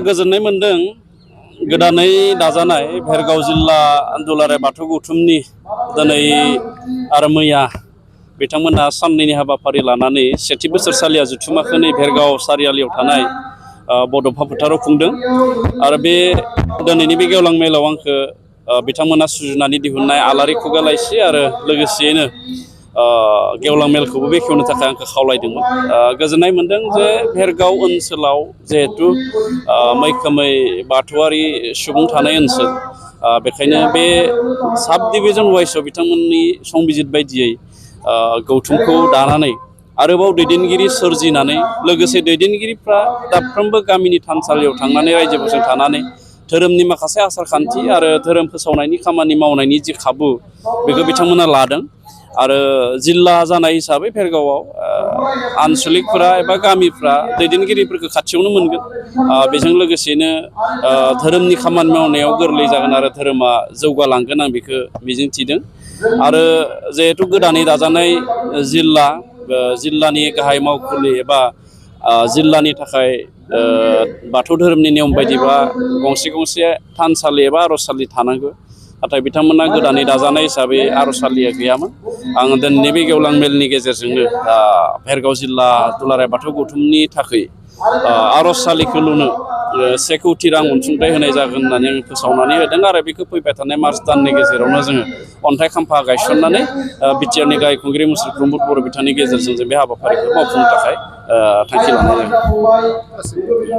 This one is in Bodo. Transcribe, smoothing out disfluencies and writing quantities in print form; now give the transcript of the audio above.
गोजोननाय मोनदों। गोदानै दाजानाय भेरगाव जिल्ला दुलाराय बाथौ गौथुमनि दिनै आरो मैया बिथांमोनहा साननैनि हाबाफारि लानानै सेथि बोसोरसालिया जथुमाखौ नै भेरगाव सारियालियाव थानाय बड'फा फोथाराव खुंदों। आरो बे दिनैनि बे गेवलां मेलाव आंखौ बिथांमोना सुजुनानै दिहुननाय आलारि खुगा लाइसि आरो लोगोसेयैनो गेवलां मेलखौबो बेखेवनो थाखाय आंखौ खावलायदोंमोन। गोजोननाय मोनदों जे भेरगाव ओनसोलाव जिहेथु मैखोमै बाथौआरि सुबुं थानाय ओनसोल, बेखायनो बे साब डिभिजन वाइसआव बिथांमोननि संबिजित बायदियै गौथुमखौ दानानै आरोबाव दैदेनगिरि सोरजिनानै लोगोसे दैदेनगिरिफ्रा दाफ्रोमबो गामिनि थानसालियाव थांनानै रायजोफोरजों थानानै धोरोमनि माखासे आसारखान्थि आरो धोरोम फोसावनायनि खामानि मावनायनि जि खाबु बेखौ बिथांमोना लादों। आरो जिल्ला जानाय हिसाबै भेरगावआव आनसलिकफोरा एबा गामिफ्रा दैदेनगिरिफोरखौ खाथियावनो मोनगोन। बेजों लोगोसेनो धोरोमनि खामानि मावनायाव गोरलै जागोन आरो धोरोमा जौगालांगोन, आं बेखौ मिजिंथिदों। आरो जिहेथु गोदानै दाजानाय जिल्लानि गाहाय मावखुलि एबा जिल्लानि थाखाय बाथौ धोरोमनि नियम बायदिबा गंसे गंसे थानसालि एबा आर'जसालि थानांगौ। नाथाय बिथांमोना गोदानै दाजानाय हिसाबै आर'जसालिया गैयामोन। आं दिनैनि बे गेवलां मेलनि गेजेरजोंनो भेरगाव जिल्ला दुलाराय बाथौ गौथुमनि थाखाय आर'जसालिखौ लुनो 1 कौटि रां अनसुंथाइ होनाय जागोन होननानै आं फोसावनानै होदों। आरो बेखौ फैबाय थानाय मार्च दाननि गेजेरावनो जोङो अन्थाइ खाम्फा गायसननानै बिटिआरनि गाहाय खुंगिरि मुस्रि प्रमद बर' बिथांनि गेजेरजों जों बे हाबाफारिखौ मावफुंनो थाखाय थांखि लानाय जागोन।